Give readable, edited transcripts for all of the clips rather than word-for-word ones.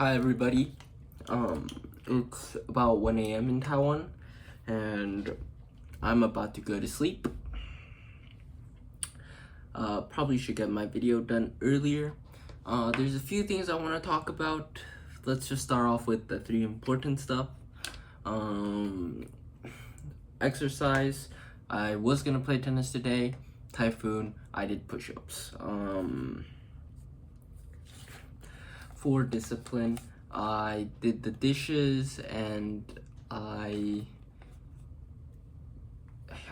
Hi everybody. It's about 1 a.m. in Taiwan, and I'm about to go to sleep. Probably should get my video done earlier. There's a few things I want to talk about. Let's just start off with the three important stuff. Exercise. I was gonna play tennis today. Typhoon. I did push-ups. For discipline, I did the dishes and I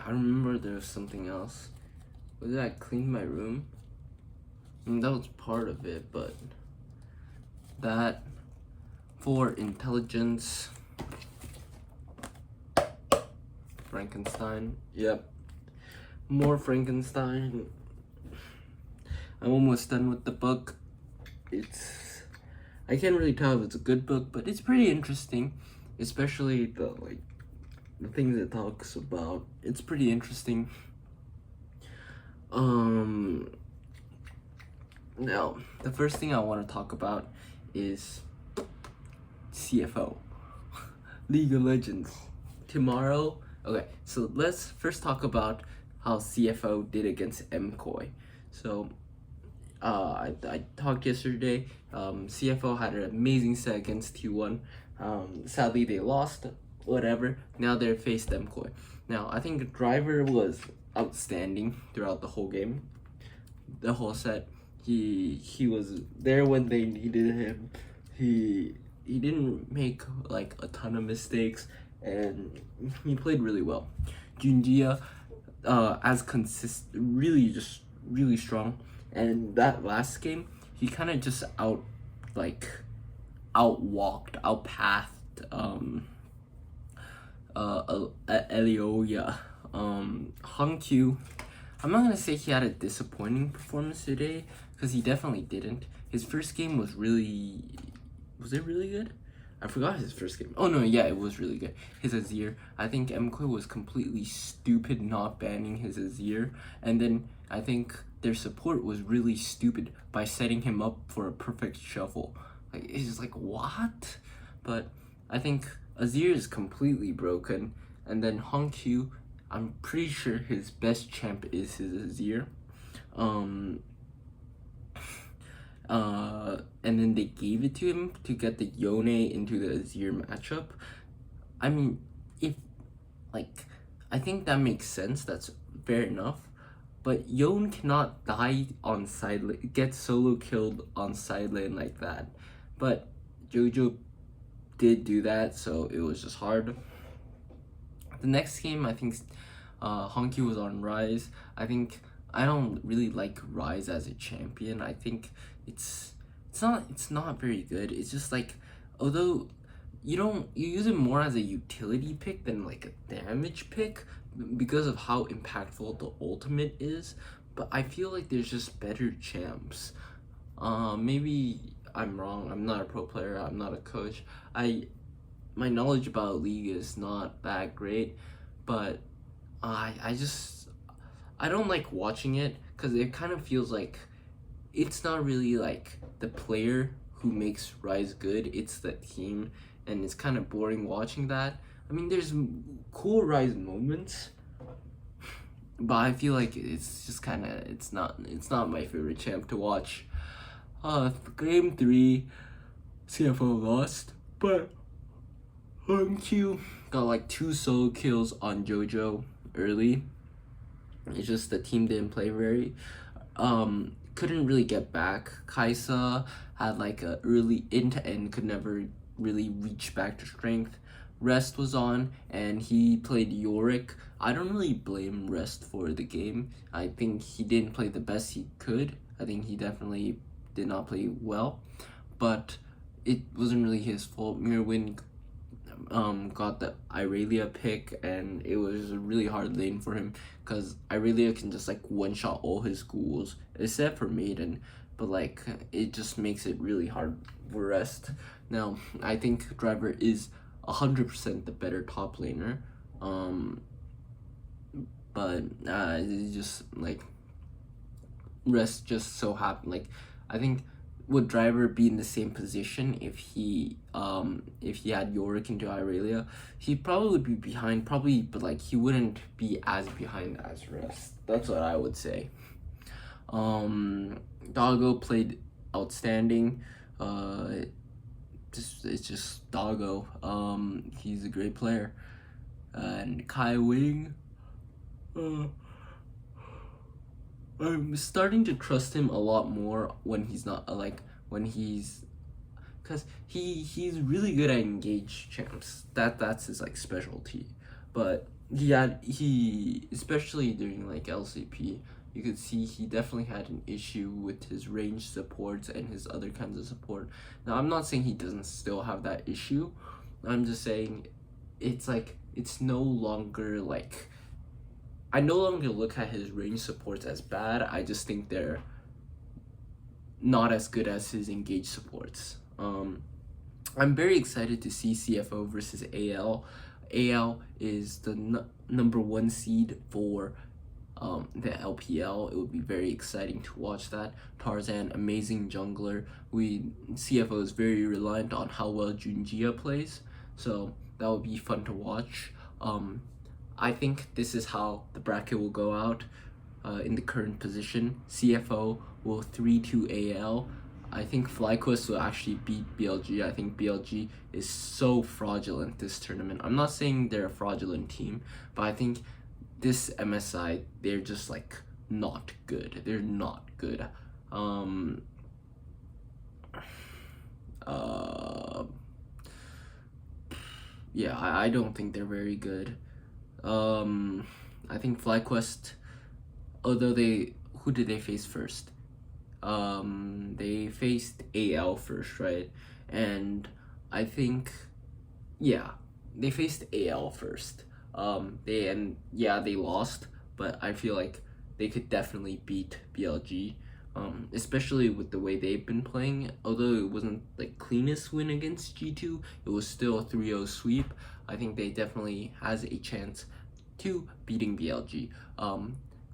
remember there was something else. Was it I cleaned my room? I mean, that was part of it, but that for intelligence, Frankenstein. Yep, more Frankenstein. I'm almost done with the book. I can't really tell if it's a good book, but it's pretty interesting, especially the things it talks about. It's pretty interesting. Now, the first thing I want to talk about is CFO, League of Legends. Tomorrow, okay, so let's first talk about how CFO did against MCOY. So, I talked yesterday. CFO had an amazing set against T1. Sadly, they lost. Whatever. Now they're faced MCOY. Now, I think Driver was outstanding throughout the whole game, the whole set. He was there when they needed him. He didn't make like a ton of mistakes, and he played really well. Junjia, as really just really strong. And that last game, he kind of just outpathed Elioya. Hung Q, I'm not gonna say he had a disappointing performance today, because he definitely didn't. His first game was it really good? I forgot his first game. Oh no, yeah, it was really good. His Azir, I think MK was completely stupid not banning his Azir, and then I think their support was really stupid by setting him up for a perfect shuffle. Like, it's just like, what? But I think Azir is completely broken, and then Hongq, I'm pretty sure his best champ is his Azir. And then they gave it to him to get the Yone into the Azir matchup. I mean, I think that makes sense. That's fair enough. But Yone cannot die on side lane, get solo killed on side lane like that. But Jojo did do that, so it was just hard. The next game, I think Honky was on Rise. I don't really like Rise as a champion. I think it's not very good. It's just like, although you use it more as a utility pick than like a damage pick because of how impactful the ultimate is. But I feel like there's just better champs. Maybe I'm wrong. I'm not a pro player. I'm not a coach. My knowledge about League is not that great, but I don't like watching it because it kind of feels like it's not really like the player who makes Rise good, it's the team, and it's kind of boring watching that. I mean, there's cool Rise moments, but I feel like it's just kind of it's not my favorite champ to watch. Game 3, CFO lost, but Q got like 2 solo kills on Jojo early. It's just the team didn't play very. Couldn't really get back. Kaisa had like a early into end, could never really reach back to strength. Rest was on, and he played Yorick. I don't really blame Rest for the game. I think he didn't play the best he could. I think he definitely did not play well, but it wasn't really his fault. Mirwin got the Irelia pick, and it was a really hard lane for him because Irelia can just like one-shot all his ghouls except for Maiden, but like it just makes it really hard for Rest. Now I think Driver is 100% the better top laner, but it's just like Rest just so happened. Like, I think would Driver be in the same position if he had Yorick into Irelia? He'd probably be behind, probably, but like he wouldn't be as behind as Rest. That's what I would say. Doggo played outstanding. It's just Doggo. He's a great player. And Kai Wing. I'm starting to trust him a lot more when he's not because he's really good at engage champs. That's his like specialty. But he especially during like LCP, you could see he definitely had an issue with his range supports and his other kinds of support. Now I'm not saying he doesn't still have that issue. I'm just saying it's no longer like, I no longer look at his range supports as bad. I just think they're not as good as his engage supports. I'm very excited to see CFO versus AL. AL is the number 1 seed for the LPL. It would be very exciting to watch that. Tarzan, amazing jungler. CFO is very reliant on how well Junjia plays, so that would be fun to watch. I think this is how the bracket will go out in the current position. CFO will 3-2 AL. I think FlyQuest will actually beat BLG. I think BLG is so fraudulent this tournament. I'm not saying they're a fraudulent team, but I think this MSI, they're just like not good. They're not good. Yeah, I don't think they're very good. I think FlyQuest, although who did they face first? They faced AL first, right? And I think, yeah, they faced AL first. They lost, but I feel like they could definitely beat BLG. Especially with the way they've been playing. Although it wasn't like cleanest win against G2, it was still a 3-0 sweep. I think they definitely has a chance to beating BLG.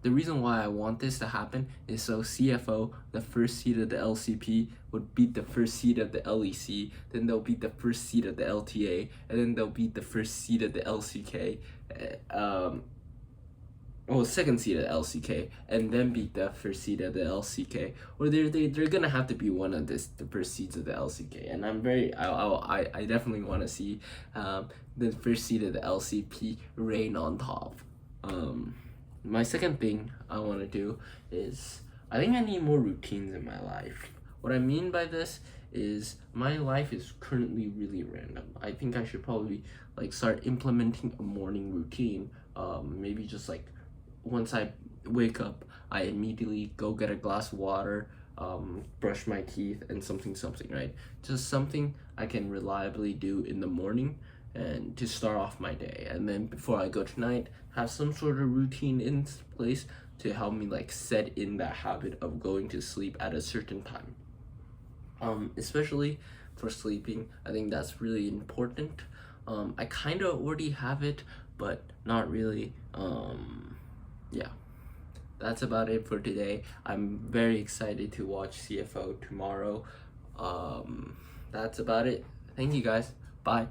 The reason why I want this to happen is so CFO, the first seed of the LCP, would beat the first seed of the LEC, then they'll beat the first seed of the LTA, and then they'll beat the first seed of the LCK, second seed of the LCK, and then beat the first seed of the LCK. Or they're gonna have to be one of the first seeds of the LCK, and I definitely want to see the first seed of the LCP reign on top. My second thing I want to do is, I think I need more routines in my life. What I mean by this is my life is currently really random. I think I should probably like start implementing a morning routine. Maybe just like once I wake up, I immediately go get a glass of water, brush my teeth, and something, right? Just something I can reliably do in the morning and to start off my day. And then before I go tonight, have some sort of routine in place to help me like set in that habit of going to sleep at a certain time. Especially for sleeping, I think that's really important. I kind of already have it, but not really. Yeah, that's about it for today. I'm very excited to watch CFO tomorrow. That's about it. Thank you guys. Bye.